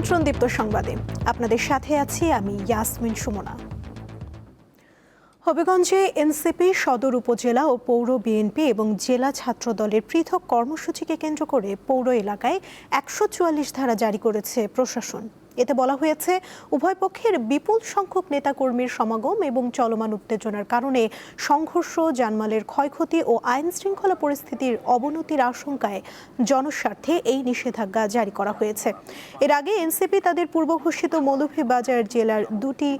আমন্ত্রণ দীপ্ত সংবাদে আপনাদের সাথে আছি আমি ইয়াসমিন সুমনা। হবিগঞ্জে এনসিপি সদর উপজেলা ও পৌর বিএনপি এবং জেলা ছাত্র দলের পৃথক কর্মসূচিকে কেন্দ্র করে পৌর এলাকায় ১৪৪ ধারা জারি করেছে প্রশাসন। এতে বলা হয়েছে, উভয় পক্ষের বিপুল সংখ্যক নেতাকর্মীর সমাগম এবং চলমান উত্তেজনার কারণে সংঘর্ষ, জানমালের ক্ষয়ক্ষতি ও আইন শৃঙ্খলা পরিস্থিতির অবনতির আশঙ্কায় জনস্বার্থে এই নিষেধাজ্ঞা জারি করা হয়েছে। এর আগে এনসিপি তাদের পূর্ব ঘোষিত মৌলভীবাজার জেলার 2টি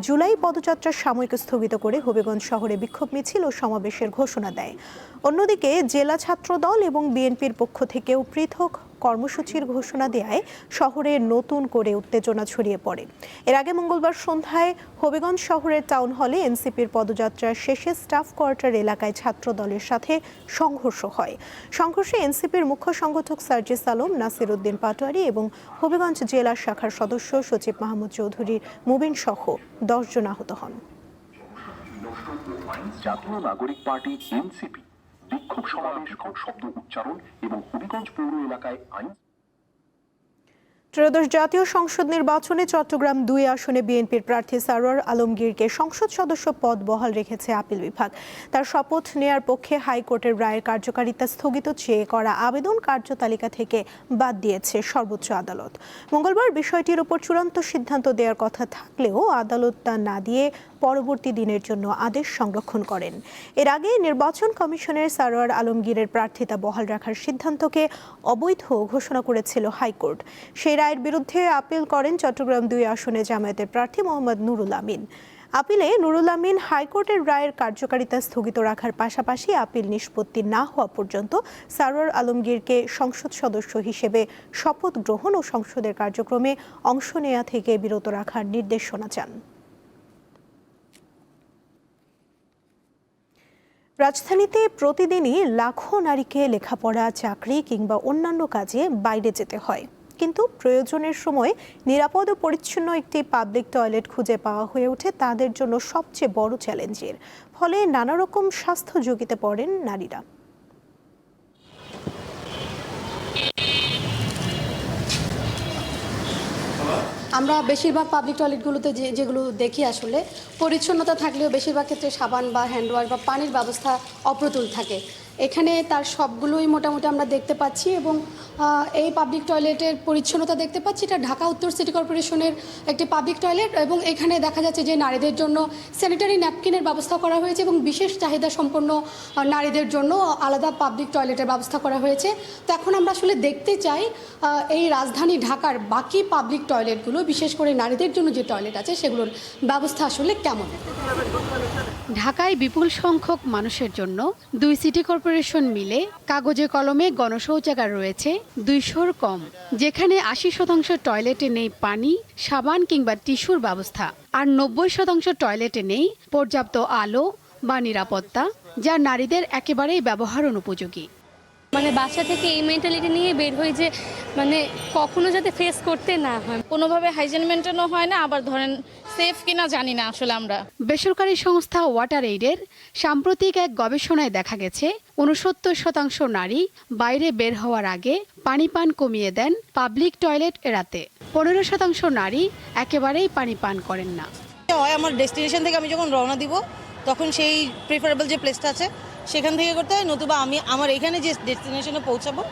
জুলাই পদযাত্রা সাময়িক স্থগিত করে হবিগঞ্জ শহরে বিক্ষোভ মিছিল ও সমাবেশের ঘোষণা দেয়। অন্যদিকে জেলা ছাত্র দল এবং বিএনপির পক্ষ থেকেও পৃথক কর্মসূচির ঘোষণা দেয় শহরে নতুন করে উত্তেজনা ছড়িয়ে পড়ে। এর আগে মঙ্গলবার সন্ধ্যায় হবিগঞ্জ শহরের টাউন হলে এনসিপির পদযাত্রার শেষে স্টাফ কোয়ার্টার এলাকায় ছাত্র দলের সাথে সংঘর্ষ হয়। সংঘর্ষে এনসিপির মুখ্য সংগঠক সার্জিস আলম, নাসির উদ্দিন পাটোয়ারি এবং হবিগঞ্জ জেলা শাখার সদস্য সচিব মাহমুদ চৌধুরীর মুবিন সহ 10 জন আহত হন। জাতীয় নাগরিক পার্টি এনসিপি বিক্ষোভ সমাবেশ, শব্দ উচ্চারণ এবং হবিগঞ্জ পৌর এলাকায় আইন। ত্রয়োদশ জাতীয় সংসদ নির্বাচনে চট্টগ্রাম 2 আসনে বিএনপির প্রার্থী সারোয়ার আলমগীরকে সংসদ সদস্য পদ বহাল রেখেছে আপিল বিভাগ। তার শপথ নেয়ার পক্ষে হাইকোর্টের রায়ের কার্যকারিতা স্থগিত চেয়ে করা আবেদন কার্যতালিকা থেকে বাদ দিয়েছে সর্বোচ্চ আদালত। মঙ্গলবার বিষয়টির উপর চূড়ান্ত সিদ্ধান্ত দেওয়ার কথা থাকলেও আদালত তা না দিয়ে পরবর্তী দিনের জন্য আদেশ সংরক্ষণ করেন। এর আগে নির্বাচন কমিশনের সারোয়ার আলমগীরের প্রার্থিতা বহাল রাখার সিদ্ধান্তকে অবৈধ ঘোষণা করেছিল হাইকোর্ট। সেই রায়ের বিরুদ্ধে আপিল করেন চট্টগ্রাম 2 আসনে জামায়াতের প্রার্থী মোহাম্মদ নুরুল আমিন। আপিলে নুরুল আমিন হাইকোর্টের রায়ের কার্যকারিতা স্থগিত রাখার পাশাপাশি আপিল নিষ্পত্তি না হওয়া পর্যন্ত সারোয়ার আলমগীরকে সংসদ সদস্য হিসেবে শপথ গ্রহণ ও সংসদের কার্যক্রমে অংশ নেওয়া থেকে বিরত রাখার নির্দেশনা চান। রাজধানীতে প্রতিদিনই লাখো নারীকে লেখাপড়া, চাকরি কিংবা অন্যান্য কাজে বাইরে যেতে হয়, কিন্তু প্রয়োজনের সময় নিরাপদ ও পরিচ্ছন্ন একটি পাবলিক টয়লেট খুঁজে পাওয়া হয়ে ওঠে তাদের জন্য সবচেয়ে বড় চ্যালেঞ্জের। ফলে নানা রকম স্বাস্থ্য ঝুঁকিতে পড়েন নারীরা। আমরা বেশিরভাগ পাবলিক টয়লেটগুলোতে যেগুলো দেখি আসলে পরিচ্ছন্নতা থাকলেও বেশিরভাগ ক্ষেত্রে সাবান বা হ্যান্ডওয়াশ বা পানির ব্যবস্থা অপ্রতুল থাকে। এখানে তার সবগুলোই মোটামুটি আমরা দেখতে পাচ্ছি এবং এই পাবলিক টয়লেটের পরিচ্ছন্নতা দেখতে পাচ্ছি। এটা ঢাকা উত্তর সিটি কর্পোরেশনের একটি পাবলিক টয়লেট এবং এখানে দেখা যাচ্ছে যে নারীদের জন্য স্যানিটারি ন্যাপকিনের ব্যবস্থা করা হয়েছে এবং বিশেষ চাহিদা সম্পন্ন নারীদের জন্য আলাদা পাবলিক টয়লেটের ব্যবস্থা করা হয়েছে। তো এখন আমরা আসলে দেখতে চাই এই রাজধানী ঢাকার বাকি পাবলিক টয়লেটগুলো, বিশেষ করে নারীদের জন্য যে টয়লেট আছে সেগুলোর ব্যবস্থা আসলে কেমন। ঢাকায় বিপুল সংখ্যক মানুষের জন্য 2 সিটি কর্পোরেশন মিলে কাগজে কলমে গণশৌচাগার রয়েছে 200-র কম, যেখানে 80% টয়লেটে নেই পানি, সাবান কিংবা টিস্যুর ব্যবস্থা, আর 90% টয়লেটে নেই পর্যাপ্ত আলো বা নিরাপত্তা, যা নারীদের একেবারেই ব্যবহার অনুপযোগী। বাসা থেকে এই মেন্টালিটি নিয়ে বের হই যে কখনো যাতে ফেস করতে না হয়, কোনোভাবে হাইজিন মেনটেনও হয় না, আবার ধরেন সেফ কিনা জানি না আসলে আমরা। বেসরকারি সংস্থা ওয়াটার এইডের সাম্প্রতিক এক গবেষণায় দেখা গেছে 69% নারী বাইরে বের হওয়ার আগে পানি পান কমিয়ে দেন পাবলিক টয়লেট এড়াতে। 15% নারী একেবারেই পানি পান করেন না। আমার ডেস্টিনেশন থেকে আমি যখন রওনা দিব তখন সেই প্রিফারেবল যে প্লেসটা আছে সেখান থেকে করতে হয়, নতুবা আমি আমার এখানে যে ডেস্টিনেশনে পৌঁছাবো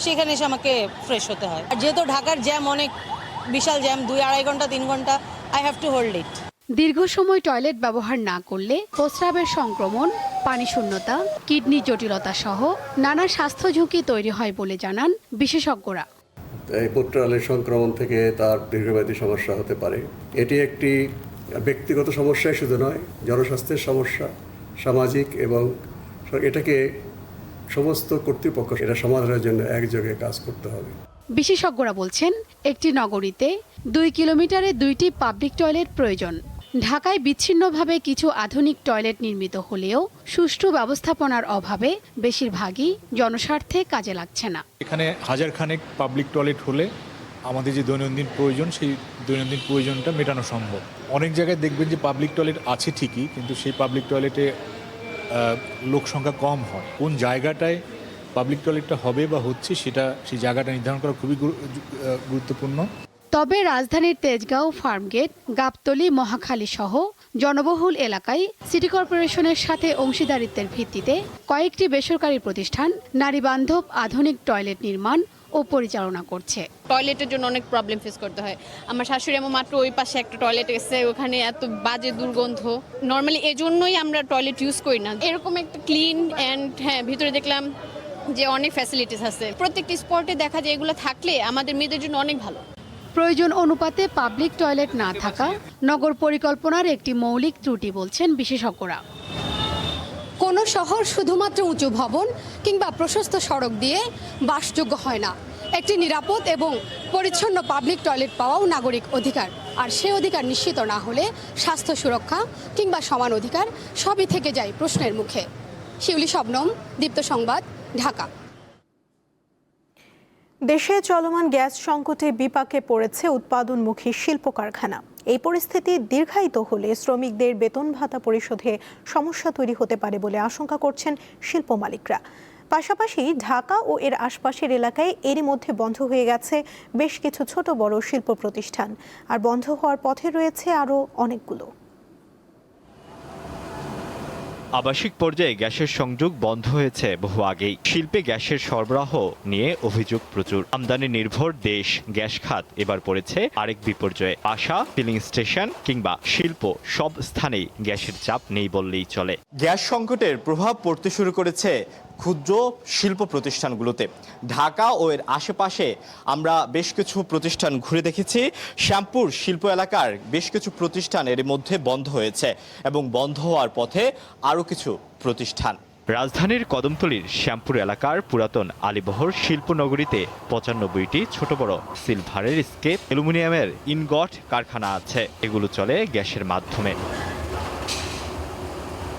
সেখানে এসে আমাকে ফ্রেশ হতে হয়। আর যেহেতু ঢাকার জ্যাম অনেক, বিশাল জ্যাম, 2-2.5 ঘন্টা 3 ঘন্টা, I have to hold it. দীর্ঘ সময় টয়লেট ব্যবহার না করলে প্রস্রাবের সংক্রমণ, পানি শূন্যতা, কিডনি জটিলতা সহ নানা স্বাস্থ্য ঝুঁকি তৈরি হয় বলে জানান বিশেষজ্ঞরা। এই মূত্রালয়ের সংক্রমণ থেকে তার দীর্ঘমেয়াদী সমস্যা হতে পারে। এটি একটি ব্যক্তিগত সমস্যাই শুধু নয়, জনস্বাস্থ্যের সমস্যা, সামাজিক, এবং এটাকে সমস্ত কর্তৃপক্ষ এটা সমাধানের জন্য একযোগে কাজ করতে হবে। বিশেষজ্ঞরা বলছেন, একটি নগরীতে 2 কিলোমিটারে 2টি পাবলিক টয়লেট প্রয়োজন। ঢাকায় বিচ্ছিন্নভাবে কিছু আধুনিক টয়লেট নির্মিত হলেও সুষ্ঠু ব্যবস্থাপনার অভাবে বেশিরভাগই জনস্বার্থে কাজে লাগছে না। এখানে হাজারখানেক পাবলিক টয়লেট হলে আমাদের যে দৈনন্দিন প্রয়োজন, সেই দৈনন্দিন প্রয়োজনটা মেটানো সম্ভব। অনেক জায়গায় দেখবেন যে পাবলিক টয়লেট আছে ঠিকই, কিন্তু সেই পাবলিক টয়লেটে লোক সংখ্যা কম হয়। কোন জায়গাটায় পাবলিক টয়লেটটা হবে বা হচ্ছে সেই জায়গাটা নির্ধারণ করা খুবই গুরুত্বপূর্ণ। তবে রাজধানীর তেজগাঁও, ফার্মগেট, গাবতলী, মহাখালী সহ জনবহুল এলাকায় সিটি কর্পোরেশনের সাথে অংশীদারিত্বের ভিত্তিতে কয়েকটি বেসরকারি প্রতিষ্ঠান নারীবান্ধব আধুনিক টয়লেট নির্মাণ ও পরিচালনা করছে। টয়লেটের জন্য অনেক প্রবলেম ফেস করতে হয়। আমার শাশুড়ি আমার মাত্র ওই পাশে একটা টয়লেট এসেছে, ওখানে এত বাজে দুর্গন্ধ। নর্মালি এজন্যই আমরা টয়লেট ইউজ করি না। এরকম একটা ক্লিন অ্যান্ড ভিতরে দেখলাম যে অনেক ফ্যাসিলিটিস আছে। প্রত্যেকটি স্পটে দেখা যায় এগুলো থাকলে আমাদের মেয়েদের জন্য অনেক ভালো। প্রয়োজন অনুপাতে পাবলিক টয়লেট না থাকা নগর পরিকল্পনার একটি মৌলিক ত্রুটি বলছেন বিশেষজ্ঞরা। কোনো শহর শুধুমাত্র উঁচু ভবন কিংবা প্রশস্ত সড়ক দিয়ে বাসযোগ্য হয় না। একটি নিরাপদ এবং পরিচ্ছন্ন পাবলিক টয়লেট পাওয়াও নাগরিক অধিকার। আর সে অধিকার নিশ্চিত না হলে স্বাস্থ্য সুরক্ষা কিংবা সমান অধিকার সবই থেকে যায় প্রশ্নের মুখে। শিউলি শবনম, দীপ্ত সংবাদ, ঢাকা। দেশে চলমান গ্যাস সংকটে বিপাকে পড়েছে উৎপাদনমুখী শিল্প কারখানা। এই পরিস্থিতি দীর্ঘায়িত হলে শ্রমিকদের বেতন ভাতা পরিশোধে সমস্যা তৈরি হতে পারে বলে আশঙ্কা করছেন শিল্প মালিকরা। পাশাপাশি ঢাকা ও এর আশপাশের এলাকায় এরই মধ্যে বন্ধ হয়ে গেছে বেশ কিছু ছোট বড় শিল্প প্রতিষ্ঠান, আর বন্ধ হওয়ার পথে রয়েছে আরও অনেকগুলো। আবাসিক পর্যায়ে গ্যাসের সংযোগ বন্ধ হয়েছে বহু আগেই। শিল্পে গ্যাসের সরবরাহ নিয়ে অভিযোগ প্রচুর। আমদানি নির্ভর দেশ গ্যাস খাত এবার পড়েছে আরেক বিপর্যয়ে। আশা, ফিলিং স্টেশন কিংবা শিল্প সব স্থানেই গ্যাসের চাপ নেই বললেই চলে। গ্যাস সংকটের প্রভাব পড়তে শুরু করেছে ক্ষুদ্র শিল্প প্রতিষ্ঠানগুলোতে। ঢাকা ও এর আশেপাশে আমরা বেশ কিছু প্রতিষ্ঠান ঘুরে দেখেছি। শ্যামপুর শিল্প এলাকার বেশ কিছু প্রতিষ্ঠান এর মধ্যে বন্ধ হয়েছে এবং বন্ধ হওয়ার পথে আরও কিছু প্রতিষ্ঠান। রাজধানীর কদমতলীর শ্যামপুর এলাকার পুরাতন আলীবহর শিল্পনগরীতে 95টি ছোট বড় সিলভারের স্কেপ, অ্যালুমিনিয়ামের ইনগট কারখানা আছে। এগুলো চলে গ্যাসের মাধ্যমে।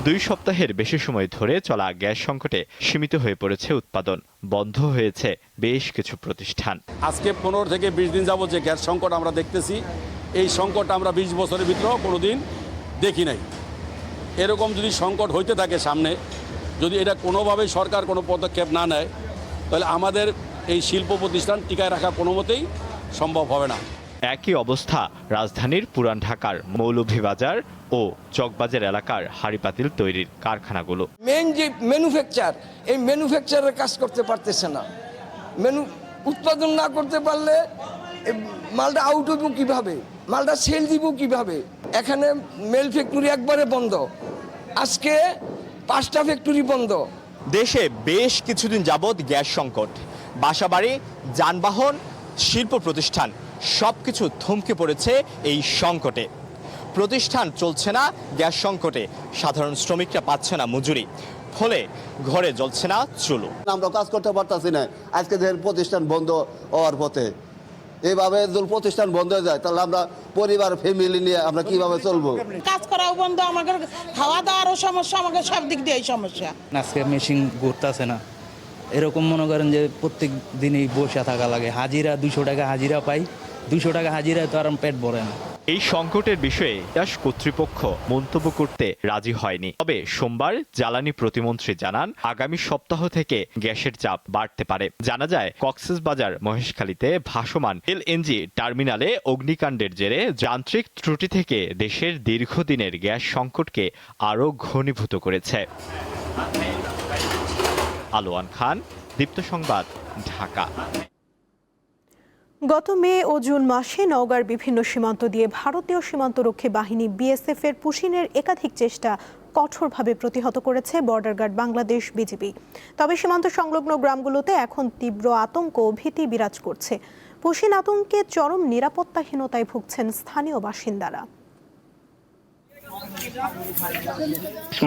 2 সপ্তাহের বেশি সময় ধরে চলা গ্যাস সংকটে সীমিত হয়ে পড়েছে উৎপাদন। বন্ধ হয়েছে বেশ কিছু প্রতিষ্ঠান। আজকে 15 থেকে 20 দিন যাবত যে গ্যাস সংকট আমরা দেখতেছি, এই সংকট আমরা 20 বছরের ভিতরেও কোনোদিন দেখি নাই। এরকম যদি সংকট হইতে থাকে সামনে, যদি এটা কোনোভাবেই সরকার কোনো পদক্ষেপ না নেয়, তাহলে আমাদের এই শিল্প প্রতিষ্ঠান টিকায় রাখা কোনো মতেই সম্ভব হবে না। একই অবস্থা রাজধানীর পুরান ঢাকার মৌলভীবাজার ও চকবাজার এলাকার হাড়িপাতিল তৈরির কারখানাগুলো। মেন যে ম্যানুফ্যাকচার, এই ম্যানুফ্যাকচারের কাজ করতে পারতেছে না। উৎপাদন না করতে পারলে মালটা আউট হইব কিভাবে, মালটা সেল দিব কিভাবে? এখানে মেল ফ্যাক্টরি একবারে বন্ধ, আজকে 5টা ফ্যাক্টরি বন্ধ। দেশে বেশ কিছুদিন যাবৎ গ্যাস সংকট। বাসাবাড়ি, যানবাহন, শিল্প প্রতিষ্ঠান সবকিছু থমকে পড়েছে এই সংকটে। প্রতিষ্ঠান চলছে না গ্যাস সংকটে, সাধারণ শ্রমিকরা পাচ্ছে না মজুরি, ফলে ঘরে জ্বলছে না চুলো। আমরা কাজ করতে পারতাছি না। আজকে প্রতিষ্ঠান বন্ধ হওয়ার পথে, এইভাবে যদি প্রতিষ্ঠান বন্ধ হয়ে যায় তাহলে আমরা পরিবার ফ্যামিলি নিয়ে আমরা কিভাবে চলবো? কাজ করাও বন্ধ, আমাদের খাওয়া দাওয়ারও সমস্যা, আমাদের সব দিক দিয়ে সমস্যা। আজকে মেশিন ঘুরতেছে না, এরকম মনে করেন যে প্রত্যেক দিনই বসে থাকা লাগে। হাজিরা 200 টাকা হাজিরা পাই, 200 টাকা হাজিরায় তো আর পেট ভরে না। এই সংকটের বিষয়ে গ্যাস কর্তৃপক্ষ মন্তব্য করতে রাজি হয়নি। তবে সোমবার জ্বালানি প্রতিমন্ত্রী জানান, আগামী সপ্তাহ থেকে গ্যাসের চাপ বাড়তে পারে। জানা যায়, কক্সবাজার মহেশখালীতে ভাসমান এলএনজি টার্মিনালে অগ্নিকাণ্ডের জেরে যান্ত্রিক ত্রুটি থেকে দেশের দীর্ঘদিনের গ্যাস সংকটকে আরও ঘনীভূত করেছে। আলোয়ান খান, দীপ্ত সংবাদ, ঢাকা। গত মে ও জুন মাসে নওগাঁর বিভিন্ন সীমান্ত দিয়ে ভারতীয় সীমান্তরক্ষী বাহিনী বিএসএফ এর পুশিনের একাধিক চেষ্টা কঠোরভাবে প্রতিহত করেছে বর্ডার গার্ড বাংলাদেশ বিজিবি। তবে সীমান্ত সংলগ্ন গ্রামগুলোতে এখন তীব্র আতঙ্ক ও ভীতি বিরাজ করছে। পুশিন আতঙ্কে চরম নিরাপত্তাহীনতায় ভুগছেন স্থানীয় বাসিন্দারা।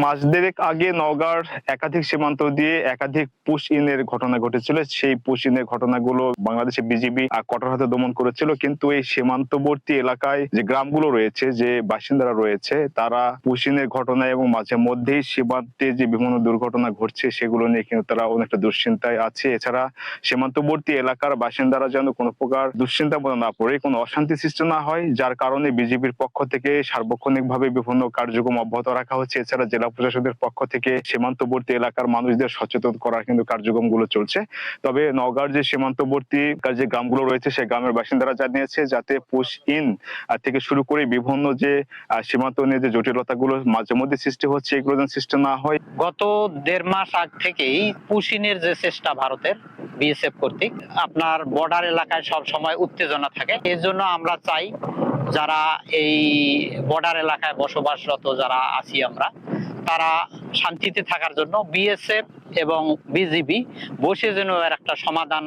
মাস দেড়েক আগে নওগাঁর একাধিক সীমান্ত দিয়ে একাধিক পুশ ইনের ঘটনা ঘটেছিল। সেই পুশ ইনের ঘটনাগুলো বাংলাদেশের বিজিবি কঠোর হাতে দমন করেছিল, কিন্তু এই সীমান্তবর্তী এলাকায় যে গ্রামগুলো রয়েছে, যে বাসিন্দারা রয়েছে, তারা পুশ ইনের ঘটনা এবং মাঝে মধ্যেই সীমান্তে যে বিভিন্ন দুর্ঘটনা ঘটছে সেগুলো নিয়ে কিন্তু তারা অনেকটা দুশ্চিন্তায় আছে। এছাড়া সীমান্তবর্তী এলাকার বাসিন্দারা যেন কোনো প্রকার দুশ্চিন্তা না পড়ে, কোনো অশান্তি সৃষ্টি না হয়, যার কারণে বিজিবির পক্ষ থেকে সার্বক্ষণিকভাবে বিভিন্ন কার্যক্রম অব্যাহত রাখা হচ্ছে। এছাড়া জেলা প্রশাসনের পক্ষ থেকে সীমান্তবর্তী এলাকার মানুষদের সচেতন করার কিন্তু কার্যক্রমগুলো চলছে। তবে নওগাঁর যে সীমান্তবর্তী যে গ্রামগুলো রয়েছে সেই গ্রামের বাসিন্দারা জানিয়েছে যাতে পুশ ইন থেকে শুরু করে বিভিন্ন যে সীমান্ত নিয়ে যে জটিলতাগুলো মাঝে মধ্যে সৃষ্টি হচ্ছে এগুলো যেন সৃষ্টি না হয়। গত 1.5 মাস আগ থেকেই পুশিনের যে চেষ্টা ভারতের বিএসএফ কর্তৃক আপনার বর্ডার এলাকায় সব সময় উত্তেজনা থাকে। এর জন্য আমরা চাই যারা এই বর্ডার এলাকায় বসবাসরত যারা আছি আমরা তারা শান্তিতে থাকার জন্য বিএসএফ এবং বিজিবি বসে যেন এর একটা সমাধান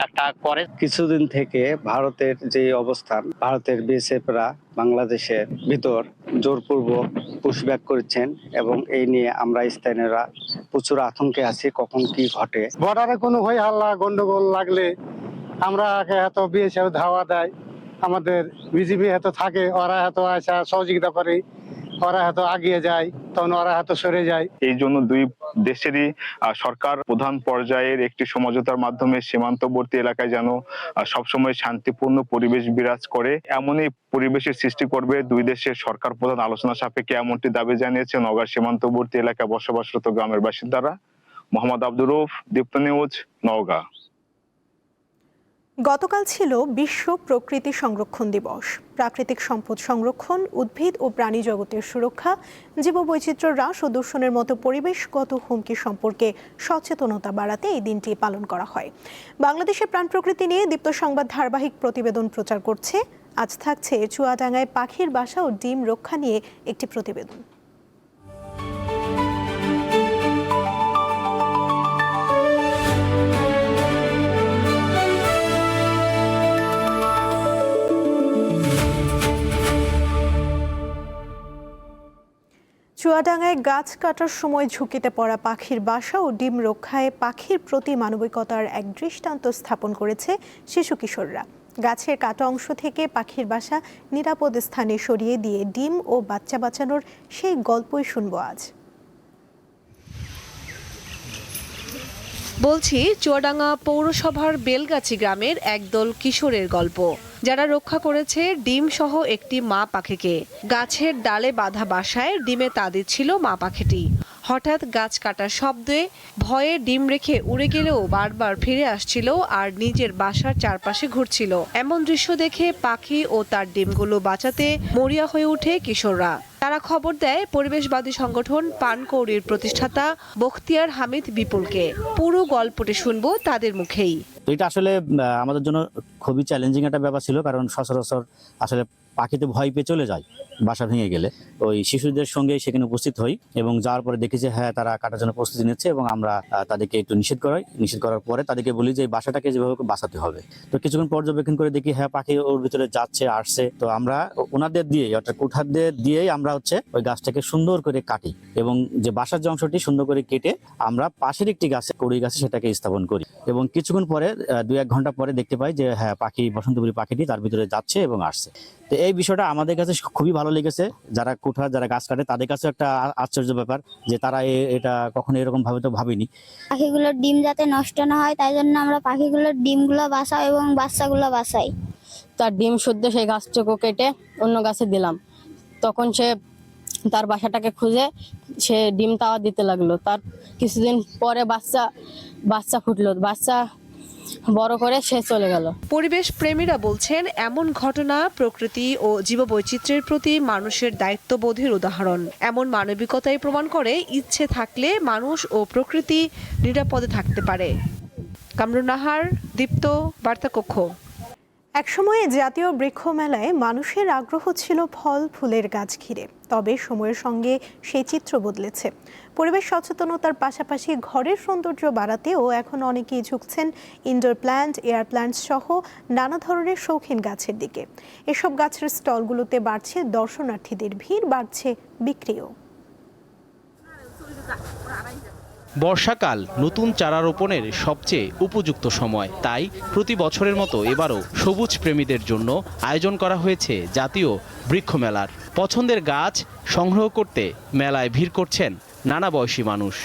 একটা করে। কিছুদিন থেকে ভারতের যে অবস্থান, ভারতের বিএসএফরা বাংলাদেশের ভিতর জোরপূর্বক পুশব্যাক করেছেন এবং এই নিয়ে আমরা স্থানীয়রা প্রচুর আতঙ্কে আছি কখন কি ঘটে। বর্ডারে কোনো হই হাল্লা গন্ডগোল লাগলে আমরা এত বিএসএফ ধাওয়া দেয়, আমাদের বিজিবি এত থাকে, ওরা এত আসা সহযোগিতা করে, ওরা এত আগিয়ে যায়, তখন ওরা এত সরে যায়। এই জন্য দুই দেশেরই সরকার প্রধান পর্যায়ের একটি সমঝোতার মাধ্যমে সীমান্তবর্তী এলাকায় যেন সবসময় শান্তিপূর্ণ পরিবেশ বিরাজ করে এমনই পরিবেশের সৃষ্টি করবে দুই দেশের সরকার প্রধান আলোচনা সাপেক্ষে, এমনটি দাবি জানিয়েছে নওগাঁ সীমান্তবর্তী এলাকায় বসবাসরত গ্রামের বাসিন্দারা। মোহাম্মদ আব্দুর রউফ, দীপ্ত নিউজ, নওগাঁ। গতকাল ছিল বিশ্ব প্রকৃতি সংরক্ষণ দিবস। প্রাকৃতিক সম্পদ সংরক্ষণ, উদ্ভিদ ও প্রাণী জগতের সুরক্ষা, জীববৈচিত্র্য হ্রাস ও দূষণের মতো পরিবেশগত হুমকি সম্পর্কে সচেতনতা বাড়াতে এই দিনটি পালন করা হয়। বাংলাদেশের প্রাণ প্রকৃতি নিয়ে দীপ্ত সংবাদ ধারাবাহিক প্রতিবেদন প্রচার করছে। আজ থাকছে চুয়াডাঙ্গায় পাখির বাসা ও ডিম রক্ষা নিয়ে একটি প্রতিবেদন। চুয়াডাঙ্গায় গাছ কাটার সময় ঝুঁকিতে পড়া পাখির বাসা ও ডিম রক্ষায় পাখির প্রতি মানবিকতার এক দৃষ্টান্ত স্থাপন করেছে শিশু কিশোররা। গাছের কাটা অংশ থেকে পাখির বাসা নিরাপদ স্থানে সরিয়ে দিয়ে ডিম ও বাচ্চা বাঁচানোর সেই গল্পই শুনবো আজ। বলছি চুয়াডাঙ্গা পৌরসভার বেলগাছি গ্রামের একদল কিশোরের গল্প, যারা রক্ষা করেছে ডিম সহ একটি মা পাখিকে। গাছের ডালে বাঁধা বাসায় ডিমে তা দিচ্ছিল মা পাখিটি। হঠাৎ গাছ কাটার শব্দে ভয়ে ডিম রেখে উড়ে গেলেও বারবার ফিরে আসছিল আর নিজের বাসার চারপাশে ঘুরছিল। এমন দৃশ্য দেখে পাখি ও তার ডিমগুলো বাঁচাতে মরিয়া হয়ে ওঠে কিশোররা। তারা খবর দেয় পরিবেশবাদী সংগঠন পানকৌড়ির প্রতিষ্ঠাতা বখতিয়ার হামিদ বিপুলকে। পুরো গল্পটি শুনবো তাদের মুখেই। এটা আসলে আমাদের জন্য খুবই চ্যালেঞ্জিং একটা ব্যাপার ছিল, কারণ সচরাচর আসলে পাখিতে ভয় পেয়ে চলে যায় বাসা ভেঙে গেলে। ওই শিশুদের সঙ্গে সেখানে উপস্থিত হই এবং যাওয়ার পরে দেখি যে হ্যাঁ তারা কাটার জন্য প্রস্তুতি নিচ্ছে এবং আমরা তাদেরকে একটু নিষেধ করার পরে তাদেরকে বলি যে বাসাটাকে যেভাবে বাঁচাতে হবে। তো কিছুক্ষণ পর্যবেক্ষণ করে দেখি হ্যাঁ পাখি ওর ভিতরে যাচ্ছে আসছে। তো আমরা ওনাদের দিয়ে অর্থাৎ কুঠারদের দিয়েই আমরা ওই গাছটাকে সুন্দর করে কাটি এবং যে বাসার যে অংশটি সুন্দর করে কেটে আমরা পাশের একটি গাছে কড়ি গাছে সেটাকে স্থাপন করি এবং কিছুক্ষণ পরে 2-1 ঘন্টা পরে দেখতে পাই যে হ্যাঁ পাখি বসন্তপুরী পাখিটি তার ভিতরে যাচ্ছে এবং আসছে। তো এই বিষয়টা আমাদের কাছে খুবই ভালো লেগেছে। যারা কুঠার যারা গাছ কাটে তাদের কাছে একটা আশ্চর্য ব্যাপার যে তারা এটা কখনো এরকম ভাবে তো ভাবিনি। পাখিগুলোর ডিম যাতে নষ্ট না হয় তাই জন্য আমরা পাখিগুলোর ডিমগুলো বাঁচাই এবং বাচ্চাগুলো বাঁচাই। তার ডিম শুদ্ধ সেই গাছটুকু কেটে অন্য গাছে দিলাম, তখন সে তার বাসাটাকে খুঁজে সে ডিম তাওয়া দিতে লাগলো। তার কিছুদিন পরে বাচ্চা ফুটলো, বাচ্চা বড় করে সে চলে গেল। পরিবেশ প্রেমীরা বলছেন এমন ঘটনা প্রকৃতি ও জীববৈচিত্র্যের প্রতি মানুষের দায়িত্ববোধের উদাহরণ। এমন মানবিকতাই প্রমাণ করে ইচ্ছে থাকলে মানুষ ও প্রকৃতি নিরাপদে থাকতে পারে। কামরুন নাহার, দীপ্ত, বার্তাকক্ষ। একসময়ে জাতীয় বৃক্ষ মেলায় মানুষের আগ্রহ ছিল ফল ফুলের গাছ ঘিরে, তবে সময়ের সঙ্গে সেই চিত্র বদলেছে। পরিবেশ সচেতনতার পাশাপাশি ঘরের সৌন্দর্য বাড়াতেও এখন অনেকেই ঝুঁকছেন ইনডোর প্ল্যান্ট, এয়ার প্ল্যান্ট সহ নানা ধরনের শৌখিন গাছের দিকে। এসব গাছের স্টলগুলোতে বাড়ছে দর্শনার্থীদের ভিড়, বাড়ছে বিক্রিও। বর্ষাকাল নতুন চারা রোপণের সবচেয়ে উপযুক্ত সময়, তাই প্রতি বছরের মতো এবারও সবুজ প্রেমীদের জন্য আয়োজন করা হয়েছে জাতীয় বৃক্ষ মেলার। পছন্দের গাছ সংগ্রহ করতে মেলায় ভিড় করছেন নানা বয়সী মানুষ।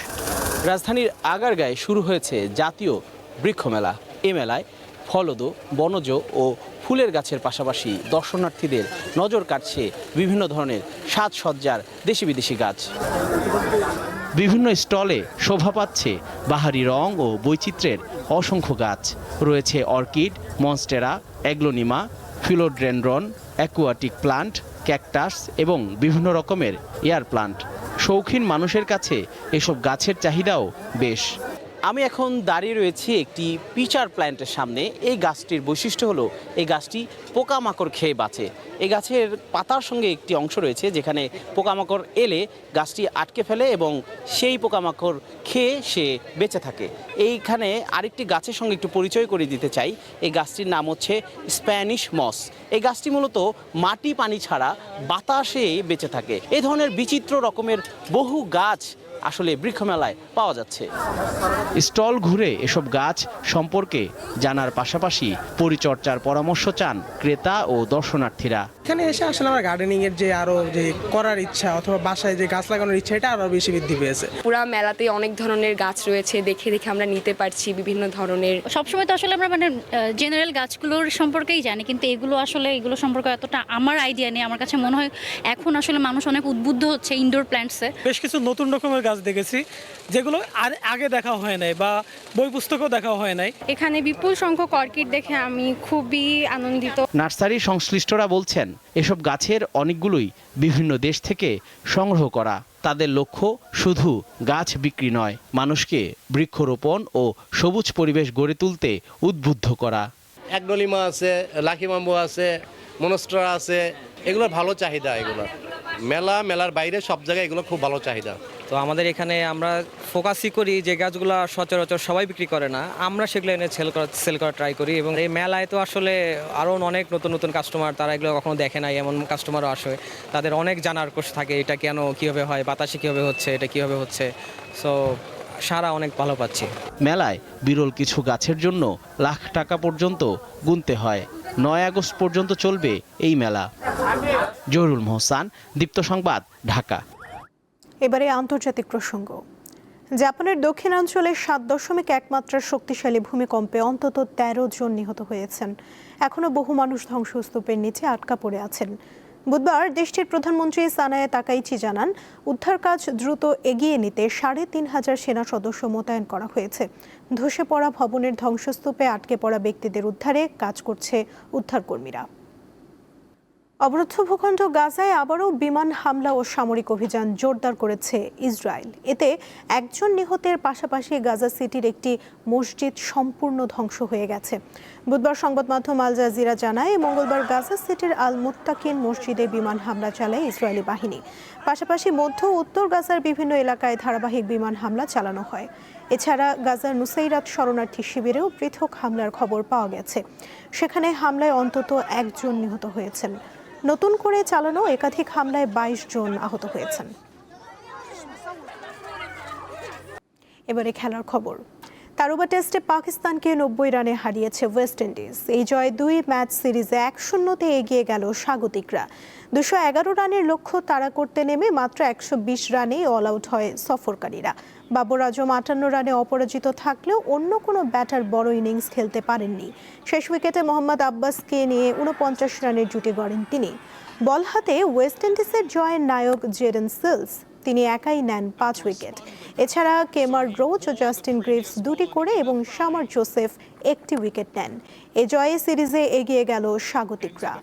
রাজধানীর আগারগাঁয়ে শুরু হয়েছে জাতীয় বৃক্ষ মেলা। এ মেলায় ফলদ, বনজ ও ফুলের গাছের পাশাপাশি দর্শনার্থীদের নজর কাটছে বিভিন্ন ধরনের সাজসজ্জার দেশি বিদেশি গাছ। বিভিন্ন স্টলে শোভা পাচ্ছে বাহারি রং ও বৈচিত্র্যের অসংখ্য গাছ। রয়েছে orchid, monstera, aglaonema, philodendron, aquatic plant, cactus এবং বিভিন্ন রকমের এয়ার প্লান্ট। শৌখিন মানুষের কাছে এসব গাছের চাহিদাও বেশ। আমি এখন দাঁড়িয়ে রয়েছি একটি পিচার প্ল্যান্টের সামনে। এই গাছটির বৈশিষ্ট্য হলো এই গাছটি পোকামাকড় খেয়ে বাঁচে। এই গাছের পাতার সঙ্গে একটি অংশ রয়েছে যেখানে পোকামাকড় এলে গাছটি আটকে ফেলে এবং সেই পোকামাকড় খেয়ে সে বেঁচে থাকে। এইখানে আরেকটি গাছের সঙ্গে একটু পরিচয় করে দিতে চাই। এই গাছটির নাম হচ্ছে স্প্যানিশ মস। এই গাছটি মূলত মাটি পানি ছাড়া বাতাসে বেঁচে থাকে। এই ধরনের বিচিত্র রকমের বহু গাছ আসলে বৃক্ষমেলায় পাওয়া যাচ্ছে। স্টল ঘুরে এসব গাছ সম্পর্কে জানার পাশাপাশি পরিচর্যার পরামর্শ চান ক্রেতা ও দর্শনার্থীরা। এখানে এসে আসলে আমার গার্ডেনিং এর যে আরো যে করার ইচ্ছা অথবা বাসায় যে গাছ লাগানোর ইচ্ছা এটা আরো বেশি বৃদ্ধি পেয়েছে। পুরা মেলাতে অনেক ধরনের গাছ রয়েছে, দেখে দেখে আমরা নিতে পারছি বিভিন্ন ধরনের। সবসময় তো আসলে আমরা জেনারেল গাছগুলোর সম্পর্কেই জানি, কিন্তু এগুলো সম্পর্কে এতটা আমার আইডিয়া নেই। আমার কাছে মনে হয় এখন আসলে মানুষ অনেক উদ্বুদ্ধ হচ্ছে ইনডোর প্ল্যান্টসে। বেশ কিছু নতুন রকমের গাছ দেখেছি যেগুলো আগে দেখা হয় নাই বা বই পুস্তকেও দেখা হয় নাই। এখানে বিপুল সংখ্যক অর্কিড দেখে আমি খুবই আনন্দিত। নার্সারি সংশ্লিষ্টরা বলছেন এসব গাছের অনেকগুলোই বিভিন্ন দেশ থেকে সংগ্রহ করা। তাদের লক্ষ্য শুধু গাছ বিক্রি নয়, মানুষকে বৃক্ষরোপণ ও সবুজ পরিবেশ গড়ে তুলতে উদ্বুদ্ধ করা। অ্যাগ্লোনিমা আছে, লাকি বাম্বু আছে, মনস্টেরা আছে, এগুলো ভালো চাহিদা। এগুলো মেলার বাইরে সব জায়গায় এগুলো খুব ভালো চাহিদা। তো আমাদের এখানে আমরা ফোকাসই করি যে গাছগুলো সচরাচর সবাই বিক্রি করে না, আমরা সেগুলো এনে সেল করা ট্রাই করি। এবং এই মেলায় তো আসলে আরও অনেক নতুন নতুন কাস্টমার, তারা এগুলো কখনো দেখে নাই এমন কাস্টমারও আসে। তাদের অনেক জানার কোর্স থাকে, এটা কেন কীভাবে হয়, বাতাসে কীভাবে হচ্ছে, এটা কীভাবে হচ্ছে। সো সারা অনেক ভালো পাচ্ছি। মেলায় বিরল কিছু গাছের জন্য লাখ টাকা পর্যন্ত গুনতে হয়। 9 আগস্ট পর্যন্ত চলবে এই মেলা। জহুরুল মোহসান, দীপ্ত সংবাদ, ঢাকা। এবারে আন্তর্জাতিক প্রসঙ্গ। জাপানের দক্ষিণাঞ্চলে 7.1 মাত্রার শক্তিশালী ভূমিকম্পে অন্তত 13 জন নিহত হয়েছেন। এখনও বহু মানুষ ধ্বংসস্তূপের নিচে আটকা পড়ে আছেন। বুধবার দেশটির প্রধানমন্ত্রী সানায়ে তাকাইচি জানান, উদ্ধার কাজ দ্রুত এগিয়ে নিতে 3,500 সেনা সদস্য মোতায়েন করা হয়েছে। ধসে পড়া ভবনের ধ্বংসস্তূপে আটকে পড়া ব্যক্তিদের উদ্ধারে কাজ করছে উদ্ধারকর্মীরা। অবরুদ্ধ ভূখণ্ড গাজায় আবারও বিমান হামলা ও সামরিক অভিযান জোরদার করেছে ইসরায়েল। এতে 1 জন নিহতের পাশাপাশি গাজা সিটির একটি মসজিদ সম্পূর্ণ ধ্বংস হয়ে গেছে। বুধবার সংবাদ মাধ্যম আল জাজিরা জানায়, মঙ্গলবার গাজা সিটির আল মুত্তাকিন মসজিদে বিমান হামলা চালায় ইসরায়েলি বাহিনী। পাশাপাশি মধ্য ও উত্তর গাজার বিভিন্ন এলাকায় ধারাবাহিক বিমান হামলা চালানো হয়। এছাড়া গাজার নুসাইরাত শরণার্থী শিবিরেও পৃথক হামলার খবর পাওয়া গেছে। সেখানে হামলায় অন্তত 1 জন নিহত হয়েছেন। নতুন করে চালানো একাধিক হামলায় 22 জন আহত হয়েছেন। এবারে খেলার খবর। তারুবা টেস্টে পাকিস্তানকে 90 রানে হারিয়েছে ওয়েস্ট ইন্ডিজ। এই জয় 2 ম্যাচ সিরিজে 1-0 এগিয়ে গেল স্বাগতিকরা। 211 রানের লক্ষ্য তাড়া করতে নেমে মাত্র 120 রানেই অল আউট হয় সফরকারীরা। বাবর আজম 58 রানে অপরাজিত থাকলেও অন্য কোনো ব্যাটার বড় ইনিংস খেলতে পারেননি। শেষ উইকেটে মোহাম্মদ আব্বাসকে নিয়ে 49 রানের জুটি গড়েন তিনি। বল হাতে ওয়েস্ট ইন্ডিজের জয়ের নায়ক জেডেন সিলস, তিনি একাই নেন 5 উইকেট। এছাড়া কেমার রোচ ও জাস্টিন গ্রিভস 2টি করে এবং শামার জোসেফ 1টি উইকেট নেন। এ জয়ে সিরিজে এগিয়ে গেল স্বাগতিকরা।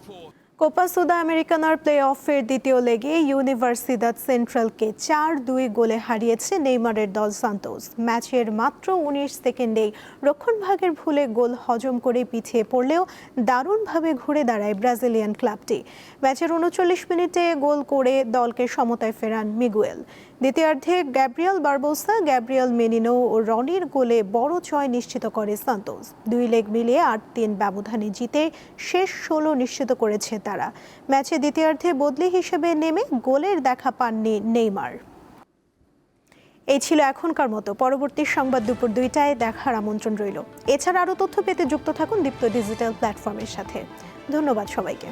কোপা সুদা আমেরিকানার প্লে অফের দ্বিতীয় লেগে ইউনিভার্সিদাদ সেন্ট্রালকে 4-2 গোলে হারিয়েছে নেইমারের দল সান্তোস। ম্যাচের মাত্র 19 সেকেন্ডেই রক্ষণভাগের ভুলে গোল হজম করে পিছিয়ে পড়লেও দারুণভাবে ঘুরে দাঁড়ায় ব্রাজিলিয়ান ক্লাবটি। ম্যাচের 39 মিনিটে গোল করে দলকে সমতায় ফেরান মিগুয়েল। দ্বিতীয়ার্ধে গ্যাব্রিয়েল বারবোসা, গ্যাব্রিয়েল মেনিনো ও রনির গোলে বড় জয় নিশ্চিত করে সান্তোস। 2 লেগ মিলিয়ে 8-3 ব্যবধানে জিতে শেষ 16 নিশ্চিত করেছে তারা। ম্যাচে দ্বিতীয়ার্ধে বদলি হিসেবে নেমে গোলের দেখা পাননি নেইমার। এই ছিল এখনকার মতো। পরবর্তী সংবাদ দুপুর 2টায় দেখার আমন্ত্রণ রইল। এছাড়া আরও তথ্য পেতে যুক্ত থাকুন দীপ্ত ডিজিটাল প্ল্যাটফর্মের সাথে। ধন্যবাদ সবাইকে।